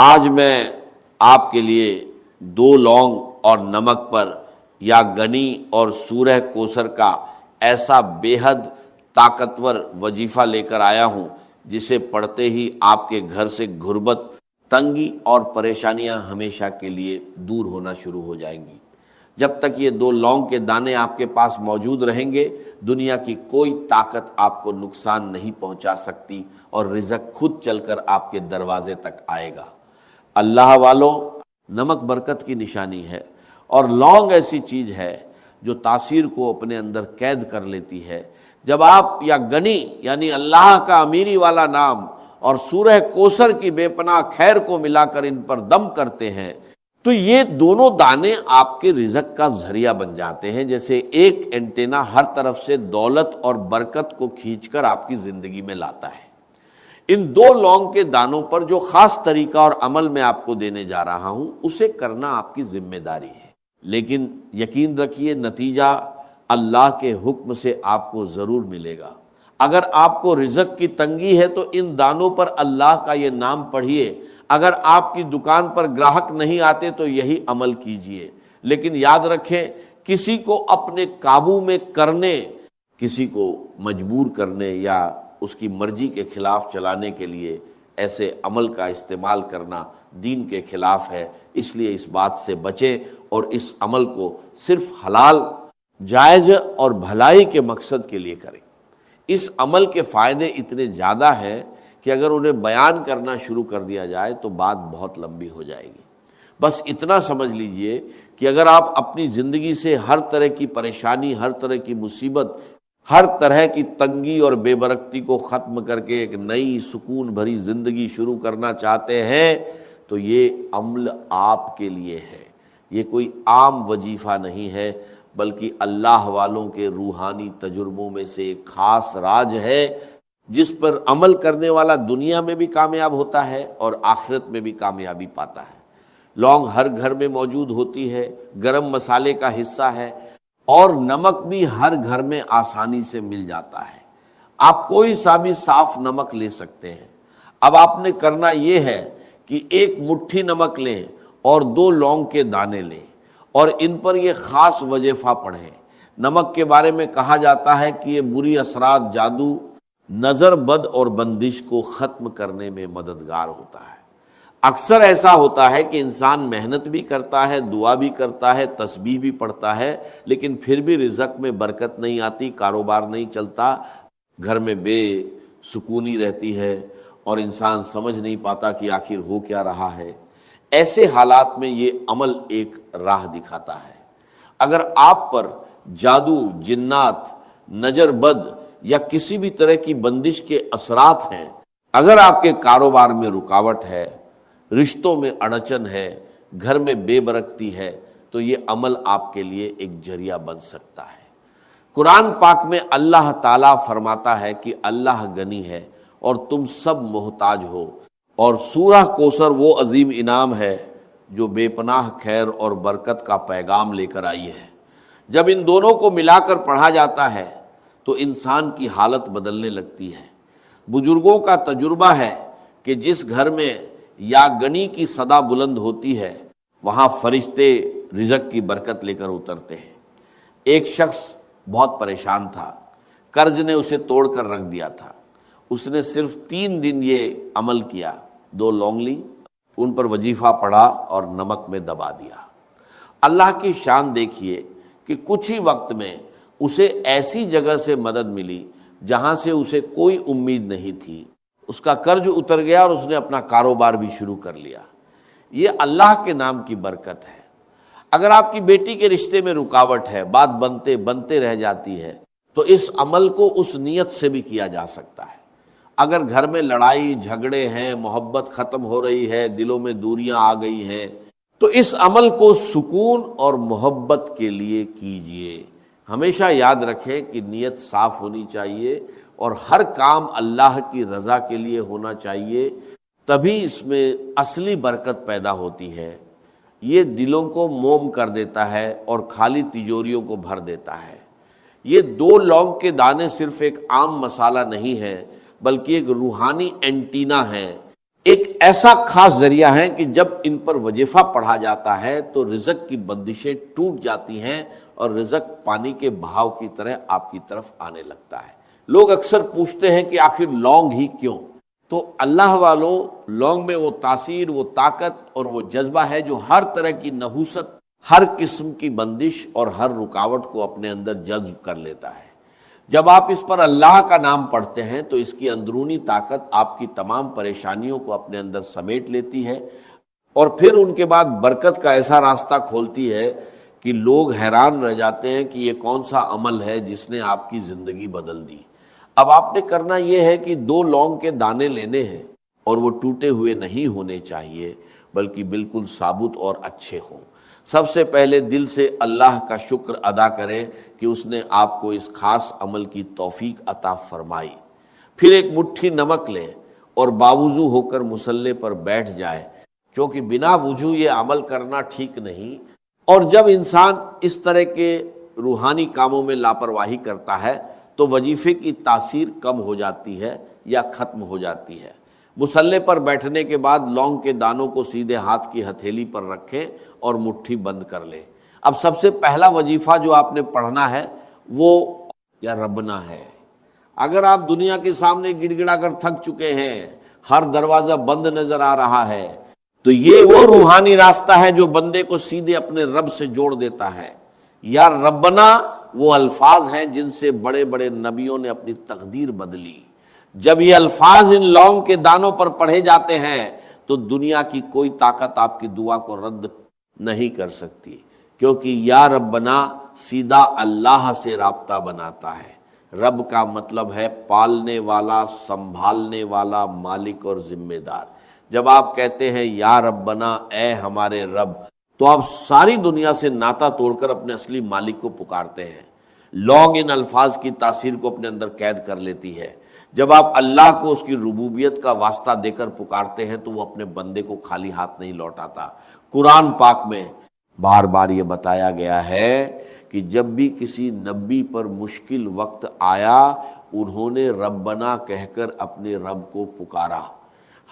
آج میں آپ کے لیے 2 لونگ اور نمک پر یا گنی اور سورہ کوثر کا ایسا بے حد طاقتور وظیفہ لے کر آیا ہوں جسے پڑھتے ہی آپ کے گھر سے غربت، تنگی اور پریشانیاں ہمیشہ کے لیے دور ہونا شروع ہو جائیں گی۔ جب تک یہ 2 لونگ کے دانے آپ کے پاس موجود رہیں گے، دنیا کی کوئی طاقت آپ کو نقصان نہیں پہنچا سکتی اور رزق خود چل کر آپ کے دروازے تک آئے گا۔ اللہ والوں، نمک برکت کی نشانی ہے اور لونگ ایسی چیز ہے جو تاثیر کو اپنے اندر قید کر لیتی ہے۔ جب آپ یا گنی یعنی اللہ کا امیری والا نام اور سورہ کوثر کی بے پناہ خیر کو ملا کر ان پر دم کرتے ہیں تو یہ دونوں دانے آپ کے رزق کا ذریعہ بن جاتے ہیں، جیسے ایک اینٹینا ہر طرف سے دولت اور برکت کو کھینچ کر آپ کی زندگی میں لاتا ہے۔ ان 2 لونگ کے دانوں پر جو خاص طریقہ اور عمل میں آپ کو دینے جا رہا ہوں اسے کرنا آپ کی ذمہ داری ہے، لیکن یقین رکھیے نتیجہ اللہ کے حکم سے آپ کو ضرور ملے گا۔ اگر آپ کو رزق کی تنگی ہے تو ان دانوں پر اللہ کا یہ نام پڑھیے، اگر آپ کی دکان پر گراہک نہیں آتے تو یہی عمل کیجئے، لیکن یاد رکھیں کسی کو اپنے قابو میں کرنے، کسی کو مجبور کرنے یا اس کی مرضی کے خلاف چلانے کے لیے ایسے عمل کا استعمال کرنا دین کے خلاف ہے۔ اس لیے اس بات سے بچیں اور اس عمل کو صرف حلال، جائز اور بھلائی کے مقصد کے لیے کریں۔ اس عمل کے فائدے اتنے زیادہ ہیں کہ اگر انہیں بیان کرنا شروع کر دیا جائے تو بات بہت لمبی ہو جائے گی۔ بس اتنا سمجھ لیجئے کہ اگر آپ اپنی زندگی سے ہر طرح کی پریشانی، ہر طرح کی مصیبت، ہر طرح کی تنگی اور بے برکتی کو ختم کر کے ایک نئی سکون بھری زندگی شروع کرنا چاہتے ہیں تو یہ عمل آپ کے لیے ہے۔ یہ کوئی عام وظیفہ نہیں ہے، بلکہ اللہ والوں کے روحانی تجربوں میں سے ایک خاص راج ہے جس پر عمل کرنے والا دنیا میں بھی کامیاب ہوتا ہے اور آخرت میں بھی کامیابی پاتا ہے۔ لونگ ہر گھر میں موجود ہوتی ہے، گرم مسالے کا حصہ ہے، اور نمک بھی ہر گھر میں آسانی سے مل جاتا ہے۔ آپ کوئی سا بھی صاف نمک لے سکتے ہیں۔ اب آپ نے کرنا یہ ہے کہ 1 مٹھی نمک لیں اور 2 لونگ کے دانے لیں اور ان پر یہ خاص وظیفہ پڑھیں۔ نمک کے بارے میں کہا جاتا ہے کہ یہ بری اثرات، جادو، نظر بد اور بندش کو ختم کرنے میں مددگار ہوتا ہے۔ اکثر ایسا ہوتا ہے کہ انسان محنت بھی کرتا ہے، دعا بھی کرتا ہے، تسبیح بھی پڑھتا ہے، لیکن پھر بھی رزق میں برکت نہیں آتی، کاروبار نہیں چلتا، گھر میں بے سکونی رہتی ہے اور انسان سمجھ نہیں پاتا کہ آخر ہو کیا رہا ہے۔ ایسے حالات میں یہ عمل ایک راہ دکھاتا ہے۔ اگر آپ پر جادو، جنات، نظر بد یا کسی بھی طرح کی بندش کے اثرات ہیں، اگر آپ کے کاروبار میں رکاوٹ ہے، رشتوں میں اڑچن ہے، گھر میں بے برکتی ہے، تو یہ عمل آپ کے لیے ایک ذریعہ بن سکتا ہے۔ قرآن پاک میں اللہ تعالیٰ فرماتا ہے کہ اللہ غنی ہے اور تم سب محتاج ہو، اور سورہ کوثر وہ عظیم انعام ہے جو بے پناہ خیر اور برکت کا پیغام لے کر آئی ہے۔ جب ان دونوں کو ملا کر پڑھا جاتا ہے تو انسان کی حالت بدلنے لگتی ہے۔ بزرگوں کا تجربہ ہے کہ جس گھر میں یا گنی کی صدا بلند ہوتی ہے وہاں فرشتے رزق کی برکت لے کر اترتے ہیں۔ ایک شخص بہت پریشان تھا، قرض نے اسے توڑ کر رکھ دیا تھا۔ اس نے صرف 3 دن یہ عمل کیا، 2 لونگ لی، ان پر وظیفہ پڑھا اور نمک میں دبا دیا۔ اللہ کی شان دیکھیے کہ کچھ ہی وقت میں اسے ایسی جگہ سے مدد ملی جہاں سے اسے کوئی امید نہیں تھی۔ اس کا قرض اتر گیا اور اس نے اپنا کاروبار بھی شروع کر لیا۔ یہ اللہ کے نام کی برکت ہے۔ اگر آپ کی بیٹی کے رشتے میں رکاوٹ ہے، بات بنتے رہ جاتی ہے، تو اس عمل کو اس نیت سے بھی کیا جا سکتا ہے۔ اگر گھر میں لڑائی جھگڑے ہیں، محبت ختم ہو رہی ہے، دلوں میں دوریاں آ گئی ہیں، تو اس عمل کو سکون اور محبت کے لیے کیجئے۔ ہمیشہ یاد رکھیں کہ نیت صاف ہونی چاہیے اور ہر کام اللہ کی رضا کے لیے ہونا چاہیے، تبھی اس میں اصلی برکت پیدا ہوتی ہے۔ یہ دلوں کو موم کر دیتا ہے اور خالی تجوریوں کو بھر دیتا ہے۔ یہ 2 لونگ کے دانے صرف ایک عام مسالہ نہیں ہے، بلکہ ایک روحانی اینٹینا ہے ایک ایسا خاص ذریعہ ہے کہ جب ان پر وظیفہ پڑھا جاتا ہے تو رزق کی بندشیں ٹوٹ جاتی ہیں اور رزق پانی کے بہاؤ کی طرح آپ کی طرف آنے لگتا ہے۔ لوگ اکثر پوچھتے ہیں کہ آخر لونگ ہی کیوں؟ تو اللہ والوں، لونگ میں وہ تاثیر، وہ طاقت اور وہ جذبہ ہے جو ہر طرح کی نحوست، ہر قسم کی بندش اور ہر رکاوٹ کو اپنے اندر جذب کر لیتا ہے۔ جب آپ اس پر اللہ کا نام پڑھتے ہیں تو اس کی اندرونی طاقت آپ کی تمام پریشانیوں کو اپنے اندر سمیٹ لیتی ہے اور پھر ان کے بعد برکت کا ایسا راستہ کھولتی ہے کہ لوگ حیران رہ جاتے ہیں کہ یہ کون سا عمل ہے جس نے آپ کی زندگی بدل دی۔ اب آپ نے کرنا یہ ہے کہ 2 لونگ کے دانے لینے ہیں اور وہ ٹوٹے ہوئے نہیں ہونے چاہیے بلکہ بالکل ثابت اور اچھے ہوں۔ سب سے پہلے دل سے اللہ کا شکر ادا کریں کہ اس نے آپ کو اس خاص عمل کی توفیق عطا فرمائی۔ پھر ایک مٹھی نمک لیں اور باوضو ہو کر مصلی پر بیٹھ جائے، کیونکہ بنا وضو یہ عمل کرنا ٹھیک نہیں، اور جب انسان اس طرح کے روحانی کاموں میں لاپرواہی کرتا ہے تو وظیفے کی تاثیر کم ہو جاتی ہے یا ختم ہو جاتی ہے۔ مصلی پر بیٹھنے کے بعد لونگ کے دانوں کو سیدھے ہاتھ کی ہتھیلی پر رکھیں اور مٹھی بند کر لیں۔ اب سب سے پہلا وظیفہ جو آپ نے پڑھنا ہے وہ یا ربنا ہے۔ اگر آپ دنیا کے سامنے گڑ گڑا کر تھک چکے ہیں، ہر دروازہ بند نظر آ رہا ہے، تو یہ وہ روحانی راستہ ہے جو بندے کو سیدھے اپنے رب سے جوڑ دیتا ہے۔ یا ربنا وہ الفاظ ہیں جن سے بڑے بڑے نبیوں نے اپنی تقدیر بدلی۔ جب یہ الفاظ ان لونگ کے دانوں پر پڑھے جاتے ہیں تو دنیا کی کوئی طاقت آپ کی دعا کو رد نہیں کر سکتی، کیونکہ یا ربنا سیدھا اللہ سے رابطہ بناتا ہے۔ رب کا مطلب ہے پالنے والا، سنبھالنے والا، مالک اور ذمہ دار۔ جب آپ کہتے ہیں یا ربنا، اے ہمارے رب، تو آپ ساری دنیا سے ناطہ توڑ کر اپنے اصلی مالک کو پکارتے ہیں۔ لونگ ان الفاظ کی تاثیر کو اپنے اندر قید کر لیتی ہے۔ جب آپ اللہ کو اس کی ربوبیت کا واسطہ دے کر پکارتے ہیں تو وہ اپنے بندے کو خالی ہاتھ نہیں لوٹاتا۔ قرآن پاک میں بار بار یہ بتایا گیا ہے کہ جب بھی کسی نبی پر مشکل وقت آیا انہوں نے ربنا کہہ کر اپنے رب کو پکارا۔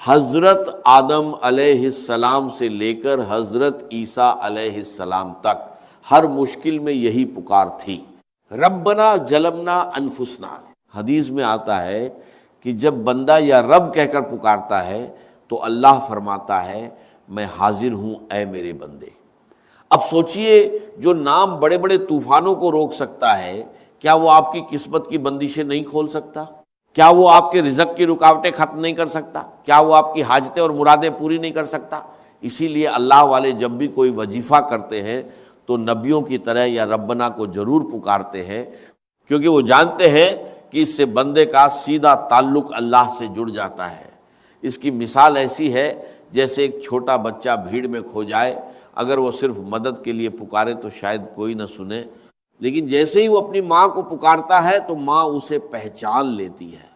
حضرت آدم علیہ السلام سے لے کر حضرت عیسیٰ علیہ السلام تک ہر مشکل میں یہی پکار تھی، ربنا ظلمنا انفسنا۔ حدیث میں آتا ہے کہ جب بندہ یا رب کہہ کر پکارتا ہے تو اللہ فرماتا ہے میں حاضر ہوں اے میرے بندے۔ اب سوچئے جو نام بڑے بڑے طوفانوں کو روک سکتا ہے، کیا وہ آپ کی قسمت کی بندشیں نہیں کھول سکتا؟ کیا وہ آپ کے رزق کی رکاوٹیں ختم نہیں کر سکتا؟ کیا وہ آپ کی حاجتیں اور مرادیں پوری نہیں کر سکتا؟ اسی لیے اللہ والے جب بھی کوئی وظیفہ کرتے ہیں تو نبیوں کی طرح یا ربنا کو ضرور پکارتے ہیں، کیونکہ وہ جانتے ہیں کہ اس سے بندے کا سیدھا تعلق اللہ سے جڑ جاتا ہے۔ اس کی مثال ایسی ہے جیسے ایک چھوٹا بچہ بھیڑ میں کھو جائے، اگر وہ صرف مدد کے لیے پکارے تو شاید کوئی نہ سنے، لیکن جیسے ہی وہ اپنی ماں کو پکارتا ہے تو ماں اسے پہچان لیتی ہے۔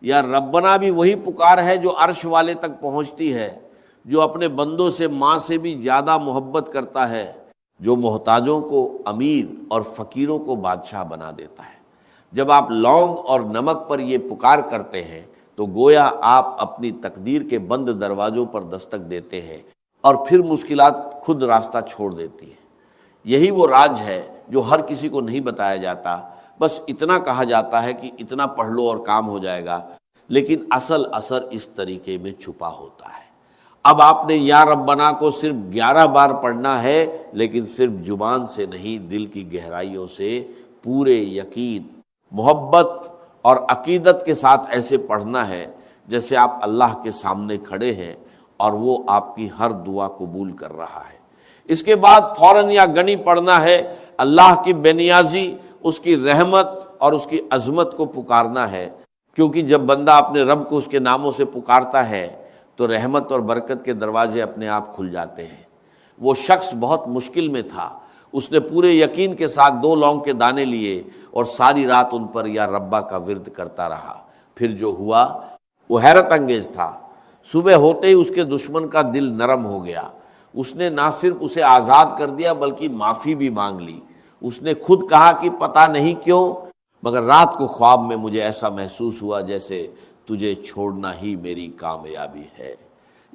یا ربنا بھی وہی پکار ہے جو عرش والے تک پہنچتی ہے، جو اپنے بندوں سے ماں سے بھی زیادہ محبت کرتا ہے، جو محتاجوں کو امیر اور فقیروں کو بادشاہ بنا دیتا ہے۔ جب آپ لونگ اور نمک پر یہ پکار کرتے ہیں تو گویا آپ اپنی تقدیر کے بند دروازوں پر دستک دیتے ہیں اور پھر مشکلات خود راستہ چھوڑ دیتی ہیں۔ یہی وہ راز ہے جو ہر کسی کو نہیں بتایا جاتا، بس اتنا کہا جاتا ہے کہ اتنا پڑھ لو اور کام ہو جائے گا، لیکن اصل اثر اس طریقے میں چھپا ہوتا ہے۔ اب آپ نے یا ربنا کو صرف 11 بار پڑھنا ہے، لیکن صرف زبان سے نہیں، دل کی گہرائیوں سے پورے یقین، محبت اور عقیدت کے ساتھ ایسے پڑھنا ہے جیسے آپ اللہ کے سامنے کھڑے ہیں اور وہ آپ کی ہر دعا قبول کر رہا ہے۔ اس کے بعد فوراً یا گنی پڑھنا ہے، اللہ کی بے نیازی، اس کی رحمت اور اس کی عظمت کو پکارنا ہے، کیونکہ جب بندہ اپنے رب کو اس کے ناموں سے پکارتا ہے تو رحمت اور برکت کے دروازے اپنے آپ کھل جاتے ہیں۔ وہ شخص بہت مشکل میں تھا، اس نے پورے یقین کے ساتھ 2 لونگ کے دانے لیے اور ساری رات ان پر یا ربا کا ورد کرتا رہا۔ پھر جو ہوا وہ حیرت انگیز تھا۔ صبح ہوتے ہی اس کے دشمن کا دل نرم ہو گیا، اس نے نہ صرف اسے آزاد کر دیا بلکہ معافی بھی مانگ لی۔ اس نے خود کہا کہ پتہ نہیں کیوں مگر رات کو خواب میں مجھے ایسا محسوس ہوا جیسے تجھے چھوڑنا ہی میری کامیابی ہے۔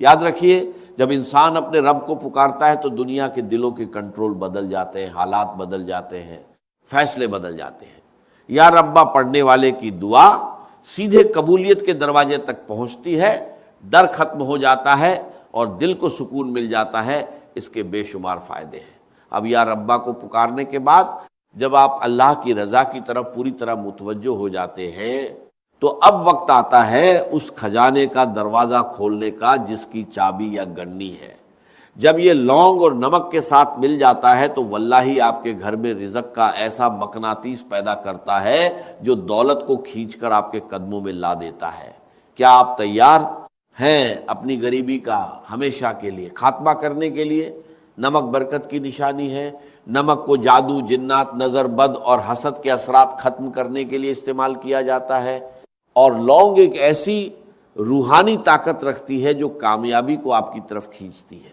یاد رکھیے، جب انسان اپنے رب کو پکارتا ہے تو دنیا کے دلوں کے کنٹرول بدل جاتے ہیں، حالات بدل جاتے ہیں، فیصلے بدل جاتے ہیں۔ یا ربا پڑھنے والے کی دعا سیدھے قبولیت کے دروازے تک پہنچتی ہے، ڈر ختم ہو جاتا ہے اور دل کو سکون مل جاتا ہے۔ اس کے بے شمار فائدے ہیں۔ اب یا ربا کو پکارنے کے بعد جب آپ اللہ کی رضا کی طرف پوری طرح متوجہ ہو جاتے ہیں تو اب وقت آتا ہے اس خزانے کا دروازہ کھولنے کا جس کی چابی یا گنی ہے۔ جب یہ لونگ اور نمک کے ساتھ مل جاتا ہے تو واللہ آپ کے گھر میں رزق کا ایسا مقناطیس پیدا کرتا ہے جو دولت کو کھینچ کر آپ کے قدموں میں لا دیتا ہے۔ کیا آپ تیار ہیں اپنی غریبی کا ہمیشہ کے لیے خاتمہ کرنے کے لیے؟ نمک برکت کی نشانی ہے۔ نمک کو جادو، جنات، نظر بد اور حسد کے اثرات ختم کرنے کے لیے استعمال کیا جاتا ہے، اور لونگ ایک ایسی روحانی طاقت رکھتی ہے جو کامیابی کو آپ کی طرف کھینچتی ہے۔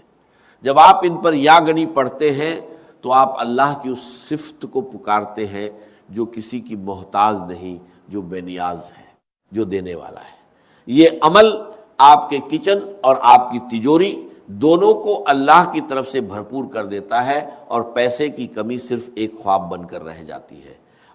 جب آپ ان پر یا گنی پڑھتے ہیں تو آپ اللہ کی اس صفت کو پکارتے ہیں جو کسی کی محتاج نہیں، جو بے نیاز ہے، جو دینے والا ہے۔ یہ عمل آپ کے کچن اور آپ کی تجوری دونوں کو اللہ کی طرف سے بھرپور کر دیتا ہے، اور پیسے کی کمی صرف ایک خواب بن کر رہ جاتی ہے۔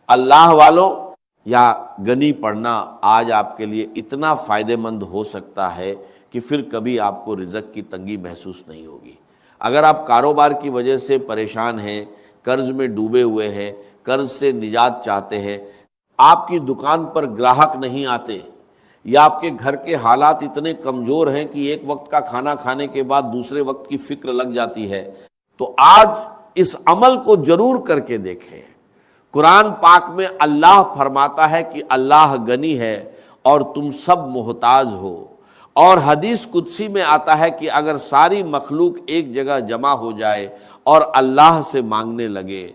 اللہ والوں، یا گنی پڑھنا آج آپ کے لیے اتنا فائدہ مند ہو سکتا ہے کہ پھر کبھی آپ کو رزق کی تنگی محسوس نہیں ہوگی۔ اگر آپ کاروبار کی وجہ سے پریشان ہیں، قرض میں ڈوبے ہوئے ہیں، قرض سے نجات چاہتے ہیں، آپ کی دکان پر گراہک نہیں آتے، یا آپ کے گھر کے حالات اتنے کمزور ہیں کہ ایک وقت کا کھانا کھانے کے بعد دوسرے وقت کی فکر لگ جاتی ہے، تو آج اس عمل کو ضرور کر کے دیکھیں۔ قرآن پاک میں اللہ فرماتا ہے کہ اللہ غنی ہے اور تم سب محتاج ہو، اور حدیث قدسی میں آتا ہے کہ اگر ساری مخلوق ایک جگہ جمع ہو جائے اور اللہ سے مانگنے لگے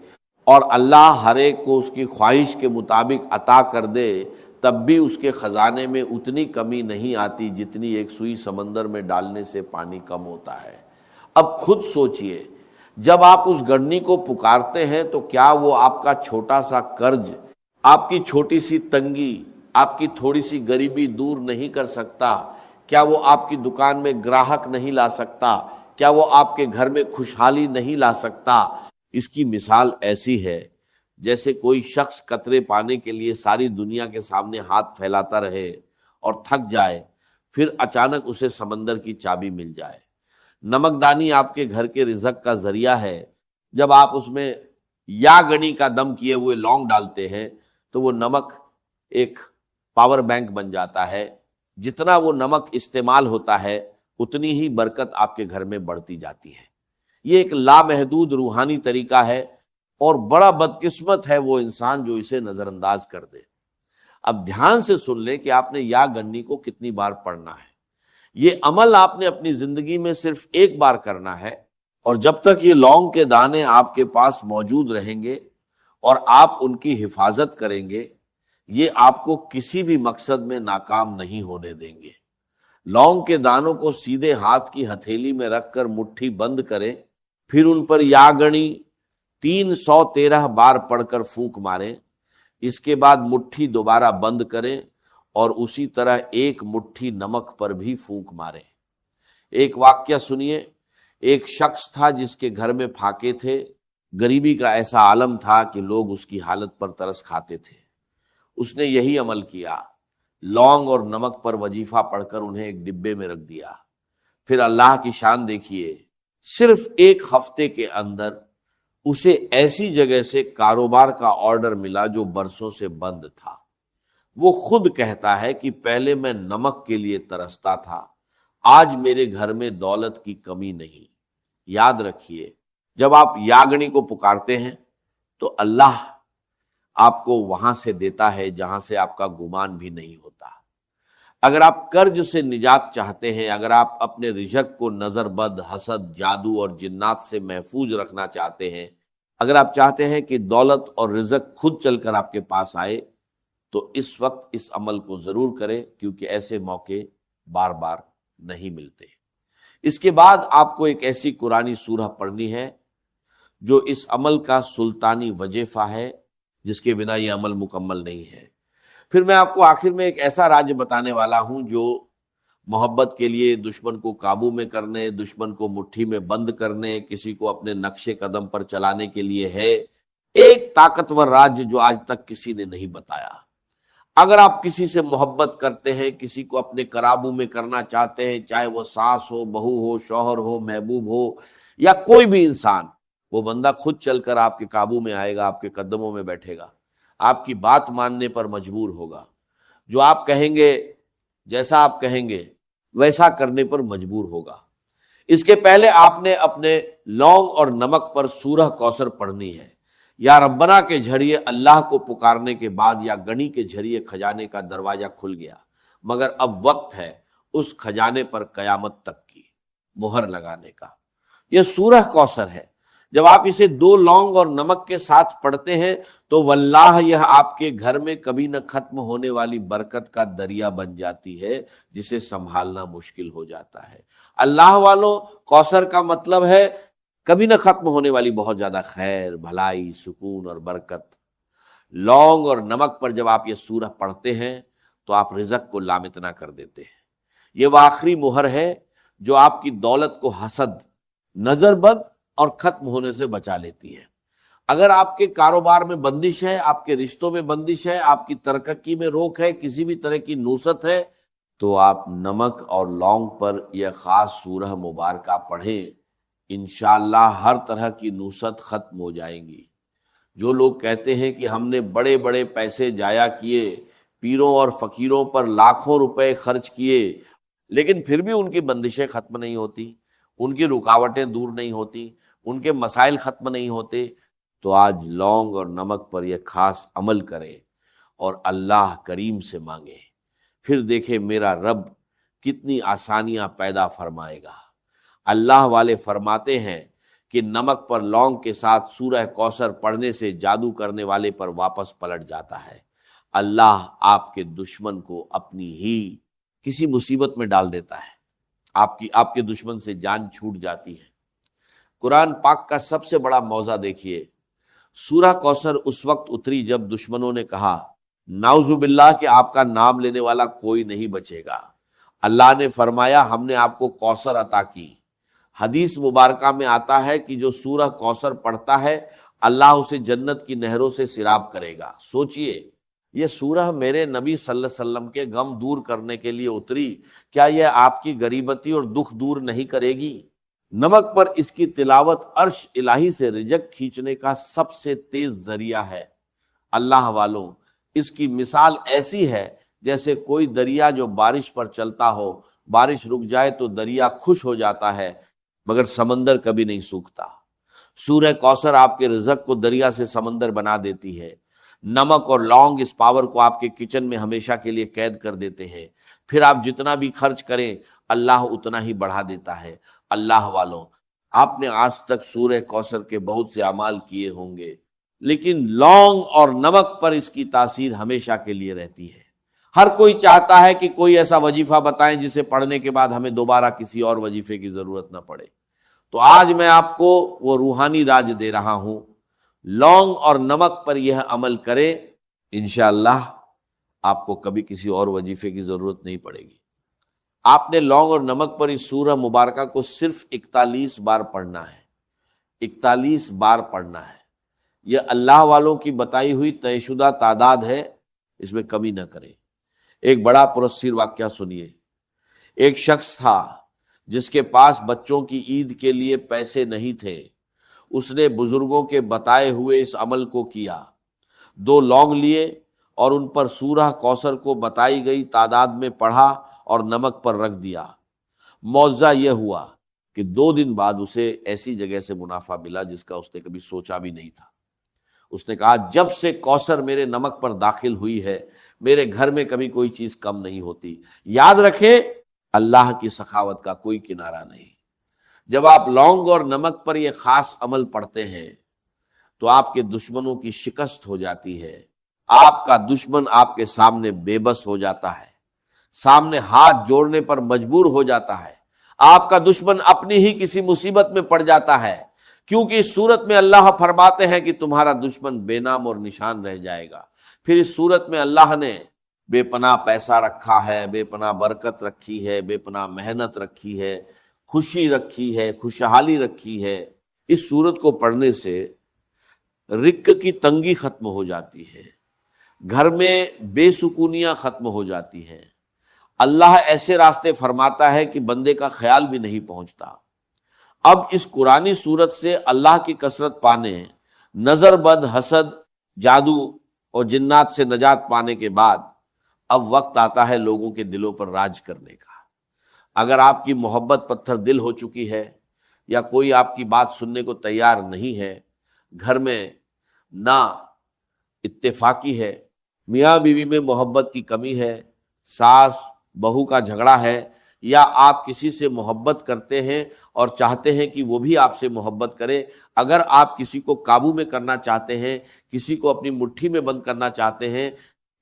اور اللہ ہر ایک کو اس کی خواہش کے مطابق عطا کر دے، تب بھی اس کے خزانے میں اتنی کمی نہیں آتی جتنی ایک سوئی سمندر میں ڈالنے سے پانی کم ہوتا ہے۔ اب خود سوچئے، جب آپ اس گڑنی کو پکارتے ہیں تو کیا وہ آپ کا چھوٹا سا قرض، آپ کی چھوٹی سی تنگی، آپ کی تھوڑی سی غریبی دور نہیں کر سکتا؟ کیا وہ آپ کی دکان میں گراہک نہیں لا سکتا؟ کیا وہ آپ کے گھر میں خوشحالی نہیں لا سکتا؟ اس کی مثال ایسی ہے جیسے کوئی شخص قطرے پانے کے لیے ساری دنیا کے سامنے ہاتھ پھیلاتا رہے اور تھک جائے، پھر اچانک اسے سمندر کی چابی مل جائے۔ نمکدانی آپ کے گھر کے رزق کا ذریعہ ہے۔ جب آپ اس میں یا گنی کا دم کیے ہوئے لونگ ڈالتے ہیں تو وہ نمک ایک پاور بینک بن جاتا ہے۔ جتنا وہ نمک استعمال ہوتا ہے اتنی ہی برکت آپ کے گھر میں بڑھتی جاتی ہے۔ یہ ایک لامحدود روحانی طریقہ ہے، اور بڑا بدقسمت ہے وہ انسان جو اسے نظر انداز کر دے۔ اب دھیان سے سن لیں کہ آپ نے یا گنی کو کتنی بار پڑھنا ہے۔ یہ عمل آپ نے اپنی زندگی میں صرف ایک بار کرنا ہے، اور جب تک یہ لونگ کے دانے آپ کے پاس موجود رہیں گے اور آپ ان کی حفاظت کریں گے، یہ آپ کو کسی بھی مقصد میں ناکام نہیں ہونے دیں گے۔ لونگ کے دانوں کو سیدھے ہاتھ کی ہتھیلی میں رکھ کر مٹھی بند کریں، پھر ان پر یا گنی 313 بار پڑھ کر پھونک ماریں، اس کے بعد مٹھی دوبارہ بند کریں اور اسی طرح ایک مٹھی نمک پر بھی پھونک ماریں۔ ایک واقعہ سنیے، ایک شخص تھا جس کے گھر میں پھاکے تھے، غریبی کا ایسا عالم تھا کہ لوگ اس کی حالت پر ترس کھاتے تھے۔ اس نے یہی عمل کیا، لونگ اور نمک پر وظیفہ پڑھ کر انہیں ایک ڈبے میں رکھ دیا۔ پھر اللہ کی شان دیکھیے، صرف ایک ہفتے کے اندر اسے ایسی جگہ سے کاروبار کا آرڈر ملا جو برسوں سے بند تھا۔ وہ خود کہتا ہے کہ پہلے میں نمک کے لیے ترستا تھا، آج میرے گھر میں دولت کی کمی نہیں۔ یاد رکھیے، جب آپ یاگنی کو پکارتے ہیں تو اللہ آپ کو وہاں سے دیتا ہے جہاں سے آپ کا گمان بھی نہیں ہوتا۔ اگر آپ قرض سے نجات چاہتے ہیں، اگر آپ اپنے رزق کو نظر بد، حسد، جادو اور جنات سے محفوظ رکھنا چاہتے ہیں، اگر آپ چاہتے ہیں کہ دولت اور رزق خود چل کر آپ کے پاس آئے، تو اس وقت اس عمل کو ضرور کریں، کیونکہ ایسے موقع بار بار نہیں ملتے۔ اس کے بعد آپ کو ایک ایسی قرآنی سورہ پڑھنی ہے جو اس عمل کا سلطانی وظیفہ ہے، جس کے بنا یہ عمل مکمل نہیں ہے۔ پھر میں آپ کو آخر میں ایک ایسا راج بتانے والا ہوں جو محبت کے لیے دشمن کو قابو میں کرنے، دشمن کو مٹھی میں بند کرنے، کسی کو اپنے نقش قدم پر چلانے کے لیے ہے۔ ایک طاقتور راج جو آج تک کسی نے نہیں بتایا۔ اگر آپ کسی سے محبت کرتے ہیں، کسی کو اپنے قابو میں کرنا چاہتے ہیں، چاہے وہ ساس ہو، بہو ہو، شوہر ہو، محبوب ہو، یا کوئی بھی انسان، وہ بندہ خود چل کر آپ کے قابو میں آئے گا، آپ کے قدموں میں بیٹھے گا، آپ کی بات ماننے پر مجبور ہوگا، جو آپ کہیں گے، جیسا آپ کہیں گے ویسا کرنے پر مجبور ہوگا۔ اس کے پہلے آپ نے اپنے لونگ اور نمک پر سورہ کوثر پڑھنی ہے۔ یا ربنا کے ذریعے اللہ کو پکارنے کے بعد یا گنی کے ذریعے خزانے کا دروازہ کھل گیا، مگر اب وقت ہے اس خزانے پر قیامت تک کی مہر لگانے کا۔ یہ سورہ کوثر ہے۔ جب آپ اسے 2 لونگ اور نمک کے ساتھ پڑھتے ہیں تو واللہ یہ آپ کے گھر میں کبھی نہ ختم ہونے والی برکت کا دریا بن جاتی ہے، جسے سنبھالنا مشکل ہو جاتا ہے۔ اللہ والوں، کوثر کا مطلب ہے کبھی نہ ختم ہونے والی بہت زیادہ خیر، بھلائی، سکون اور برکت۔ لونگ اور نمک پر جب آپ یہ سورہ پڑھتے ہیں تو آپ رزق کو لامتنا کر دیتے ہیں۔ یہ وہ آخری مہر ہے جو آپ کی دولت کو حسد، نظر بد اور ختم ہونے سے بچا لیتی ہے۔ اگر آپ کے کاروبار میں بندش ہے، آپ کے رشتوں میں بندش ہے، آپ کی ترقی میں روک ہے، کسی بھی طرح کی نوست ہے، تو آپ نمک اور لونگ پر یہ خاص سورہ مبارکہ پڑھیں، انشاءاللہ ہر طرح کی نوست ختم ہو جائیں گی۔ جو لوگ کہتے ہیں کہ ہم نے بڑے بڑے پیسے جایا کیے، پیروں اور فقیروں پر لاکھوں روپے خرچ کیے، لیکن پھر بھی ان کی بندشیں ختم نہیں ہوتی، ان کی رکاوٹیں دور نہیں ہوتی، ان کے مسائل ختم نہیں ہوتے، تو آج لونگ اور نمک پر یہ خاص عمل کریں اور اللہ کریم سے مانگیں، پھر دیکھیں میرا رب کتنی آسانیاں پیدا فرمائے گا۔ اللہ والے فرماتے ہیں کہ نمک پر لونگ کے ساتھ سورہ کوثر پڑھنے سے جادو کرنے والے پر واپس پلٹ جاتا ہے۔ اللہ آپ کے دشمن کو اپنی ہی کسی مصیبت میں ڈال دیتا ہے، آپ کے دشمن سے جان چھوٹ جاتی ہے۔ قرآن پاک کا سب سے بڑا موضع دیکھیے، سورہ کوثر اس وقت اتری جب دشمنوں نے کہا نعوذ باللہ کہ آپ کا نام لینے والا کوئی نہیں بچے گا۔ اللہ نے فرمایا ہم نے آپ کو کوثر عطا کی۔ حدیث مبارکہ میں آتا ہے کہ جو سورہ کوثر پڑھتا ہے اللہ اسے جنت کی نہروں سے سیراب کرے گا۔ سوچئے، یہ سورہ میرے نبی صلی اللہ علیہ وسلم کے غم دور کرنے کے لیے اتری، کیا یہ آپ کی غریبتی اور دکھ دور نہیں کرے گی؟ نمک پر اس کی تلاوت عرش الہی سے رزق کھینچنے کا سب سے تیز ذریعہ ہے۔ اللہ والوں، اس کی مثال ایسی ہے جیسے کوئی دریا جو بارش پر چلتا ہو، بارش رک جائے تو دریا خوش ہو جاتا ہے، مگر سمندر کبھی نہیں سوکھتا۔ سورہ کوثر آپ کے رزق کو دریا سے سمندر بنا دیتی ہے۔ نمک اور لونگ اس پاور کو آپ کے کچن میں ہمیشہ کے لیے قید کر دیتے ہیں، پھر آپ جتنا بھی خرچ کریں اللہ اتنا ہی بڑھا دیتا ہے۔ اللہ والوں، آپ نے آج تک سورہ کوثر کے بہت سے اعمال کیے ہوں گے، لیکن لونگ اور نمک پر اس کی تاثیر ہمیشہ کے لیے رہتی ہے۔ ہر کوئی چاہتا ہے کہ کوئی ایسا وظیفہ بتائیں جسے پڑھنے کے بعد ہمیں دوبارہ کسی اور وظیفے کی ضرورت نہ پڑے، تو آج میں آپ کو وہ روحانی راج دے رہا ہوں۔ لونگ اور نمک پر یہ عمل کرے، انشاءاللہ آپ کو کبھی کسی اور وظیفے کی ضرورت نہیں پڑے گی۔ آپ نے لونگ اور نمک پر اس سورہ مبارکہ کو صرف 41 بار پڑھنا ہے، 41 بار پڑھنا ہے۔ یہ اللہ والوں کی بتائی ہوئی طے شدہ تعداد ہے، اس میں کمی نہ کریں۔ ایک بڑا پرسیر واقعہ سنیے۔ ایک شخص تھا جس کے پاس بچوں کی عید کے لیے پیسے نہیں تھے۔ اس نے بزرگوں کے بتائے ہوئے اس عمل کو کیا۔ 2 لونگ لیے اور ان پر سورہ کوثر کو بتائی گئی تعداد میں پڑھا اور نمک پر رکھ دیا۔ معجزہ یہ ہوا کہ 2 دن بعد اسے ایسی جگہ سے منافع ملا جس کا اس نے کبھی سوچا بھی نہیں تھا۔ اس نے کہا جب سے کوثر میرے نمک پر داخل ہوئی ہے میرے گھر میں کبھی کوئی چیز کم نہیں ہوتی۔ یاد رکھیں، اللہ کی سخاوت کا کوئی کنارہ نہیں۔ جب آپ لونگ اور نمک پر یہ خاص عمل پڑھتے ہیں تو آپ کے دشمنوں کی شکست ہو جاتی ہے۔ آپ کا دشمن آپ کے سامنے بے بس ہو جاتا ہے، سامنے ہاتھ جوڑنے پر مجبور ہو جاتا ہے۔ آپ کا دشمن اپنی ہی کسی مصیبت میں پڑ جاتا ہے، کیونکہ اس صورت میں اللہ فرماتے ہیں کہ تمہارا دشمن بے نام اور نشان رہ جائے گا۔ پھر اس صورت میں اللہ نے بے پناہ پیسہ رکھا ہے، بے پناہ برکت رکھی ہے، بے پناہ محنت رکھی ہے، خوشی رکھی ہے، خوشحالی رکھی ہے۔ اس سورت کو پڑھنے سے رزق کی تنگی ختم ہو جاتی ہے، گھر میں بے سکونیاں ختم ہو جاتی ہیں، اللہ ایسے راستے فرماتا ہے کہ بندے کا خیال بھی نہیں پہنچتا۔ اب اس قرآنی صورت سے اللہ کی کثرت پانے، نظر بد، حسد، جادو اور جنات سے نجات پانے کے بعد اب وقت آتا ہے لوگوں کے دلوں پر راج کرنے کا۔ اگر آپ کی محبت پتھر دل ہو چکی ہے یا کوئی آپ کی بات سننے کو تیار نہیں ہے، گھر میں نا اتفاقی ہے، میاں بیوی میں محبت کی کمی ہے، ساس بہو کا جھگڑا ہے، یا آپ کسی سے محبت کرتے ہیں اور چاہتے ہیں کہ وہ بھی آپ سے محبت کرے، اگر آپ کسی کو قابو میں کرنا چاہتے ہیں، کسی کو اپنی مٹھی میں بند کرنا چاہتے ہیں،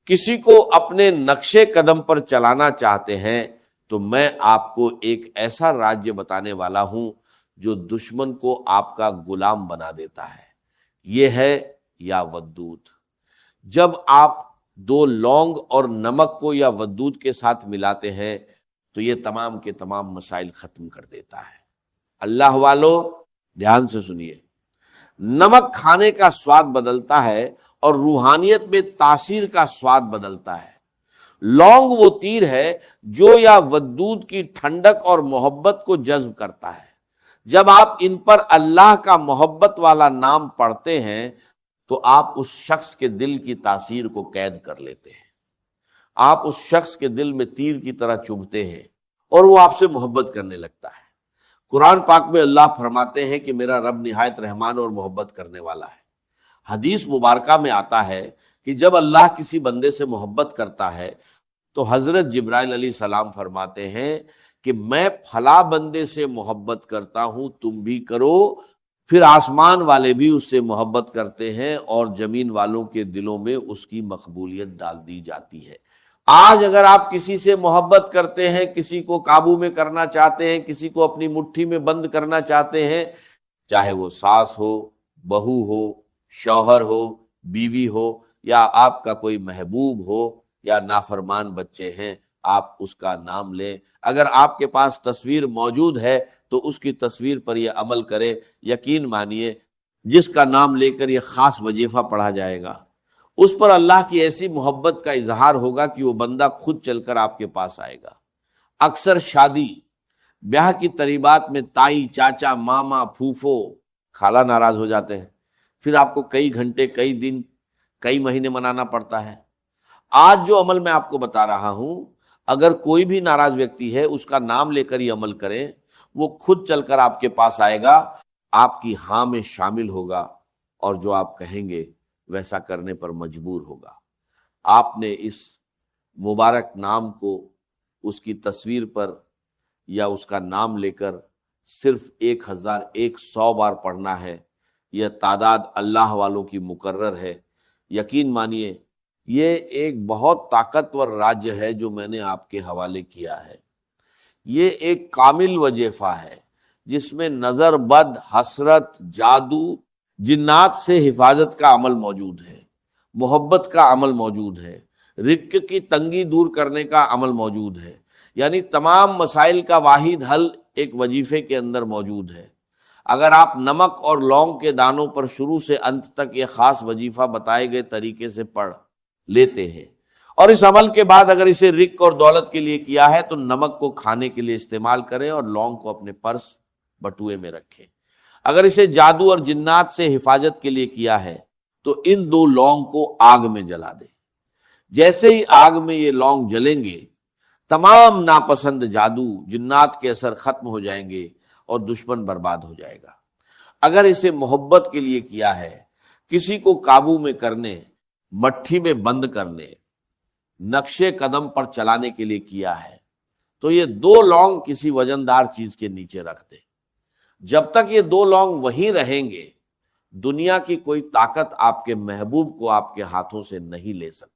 کسی کو اپنے نقشے قدم پر چلانا چاہتے ہیں، تو میں آپ کو ایک ایسا راجیہ بتانے والا ہوں جو دشمن کو آپ کا غلام بنا دیتا ہے۔ یہ ہے یا ودود۔ جب آپ دو لونگ اور نمک کو یا ودود کے ساتھ ملاتے ہیں تو یہ تمام کے تمام مسائل ختم کر دیتا ہے۔ اللہ والو دھیان سے سنیے، نمک کھانے کا سواد بدلتا ہے اور روحانیت میں تاثیر کا سواد بدلتا ہے۔ لونگ وہ تیر ہے جو یا ودود کی ٹھنڈک اور محبت کو جذب کرتا ہے۔ جب آپ ان پر اللہ کا محبت والا نام پڑھتے ہیں تو آپ اس شخص کے دل کی تاثیر کو قید کر لیتے ہیں، آپ اس شخص کے دل میں تیر کی طرح چبھتے ہیں اور وہ آپ سے محبت کرنے لگتا ہے۔ قرآن پاک میں اللہ فرماتے ہیں کہ میرا رب نہایت رحمان اور محبت کرنے والا ہے۔ حدیث مبارکہ میں آتا ہے کہ جب اللہ کسی بندے سے محبت کرتا ہے تو حضرت جبرائیل علیہ السلام فرماتے ہیں کہ میں فلاں بندے سے محبت کرتا ہوں، تم بھی کرو۔ پھر آسمان والے بھی اس سے محبت کرتے ہیں اور زمین والوں کے دلوں میں اس کی مقبولیت ڈال دی جاتی ہے۔ آج اگر آپ کسی سے محبت کرتے ہیں، کسی کو قابو میں کرنا چاہتے ہیں، کسی کو اپنی مٹھی میں بند کرنا چاہتے ہیں، چاہے وہ ساس ہو، بہو ہو، شوہر ہو، بیوی ہو، یا آپ کا کوئی محبوب ہو، یا نافرمان بچے ہیں، آپ اس کا نام لیں۔ اگر آپ کے پاس تصویر موجود ہے تو اس کی تصویر پر یہ عمل کرے، یقین مانیے جس کا نام لے کر یہ خاص وظیفہ پڑھا جائے گا، اس پر اللہ کی ایسی محبت کا اظہار ہوگا کہ وہ بندہ خود چل کر آپ کے پاس آئے گا۔ اکثر شادی بیاہ کی تقریبات میں تائی، چاچا، ماما، پھوپھو، خالہ ناراض ہو جاتے ہیں، پھر آپ کو کئی گھنٹے، کئی دن، کئی مہینے منانا پڑتا ہے۔ آج جو عمل میں آپ کو بتا رہا ہوں، اگر کوئی بھی ناراض ویکتی ہے اس کا نام لے کر یہ عمل کریں، وہ خود چل کر آپ کے پاس آئے گا، آپ کی ہاں میں شامل ہوگا اور جو آپ کہیں گے ویسا کرنے پر مجبور ہوگا۔ آپ نے اس مبارک نام کو اس کی تصویر پر یا اس کا نام لے کر صرف 1100 بار پڑھنا ہے۔ یہ تعداد اللہ والوں کی مقرر ہے۔ یقین مانیے یہ ایک بہت طاقتور راج ہے جو میں نے آپ کے حوالے کیا ہے۔ یہ ایک کامل وظیفہ ہے جس میں نظر بد، حسرت، جادو، جنات سے حفاظت کا عمل موجود ہے، محبت کا عمل موجود ہے، رزق کی تنگی دور کرنے کا عمل موجود ہے، یعنی تمام مسائل کا واحد حل ایک وظیفے کے اندر موجود ہے۔ اگر آپ نمک اور لونگ کے دانوں پر شروع سے انت تک یہ خاص وظیفہ بتائے گئے طریقے سے پڑھ لیتے ہیں اور اس عمل کے بعد اگر اسے رزق اور دولت کے لیے کیا ہے تو نمک کو کھانے کے لیے استعمال کریں اور لونگ کو اپنے پرس بٹوے میں رکھیں۔ اگر اسے جادو اور جنات سے حفاظت کے لیے کیا ہے تو ان 2 لونگ کو آگ میں جلا دیں۔ جیسے ہی آگ میں یہ لونگ جلیں گے، تمام ناپسند جادو، جنات کے اثر ختم ہو جائیں گے اور دشمن برباد ہو جائے گا۔ اگر اسے محبت کے لیے کیا ہے، کسی کو قابو میں کرنے، مٹھی میں بند کرنے، نقشے قدم پر چلانے کے لیے کیا ہے تو یہ 2 لونگ کسی وزندار چیز کے نیچے رکھ دیں۔ جب تک یہ 2 لونگ وہیں رہیں گے، دنیا کی کوئی طاقت آپ کے محبوب کو آپ کے ہاتھوں سے نہیں لے سکتی۔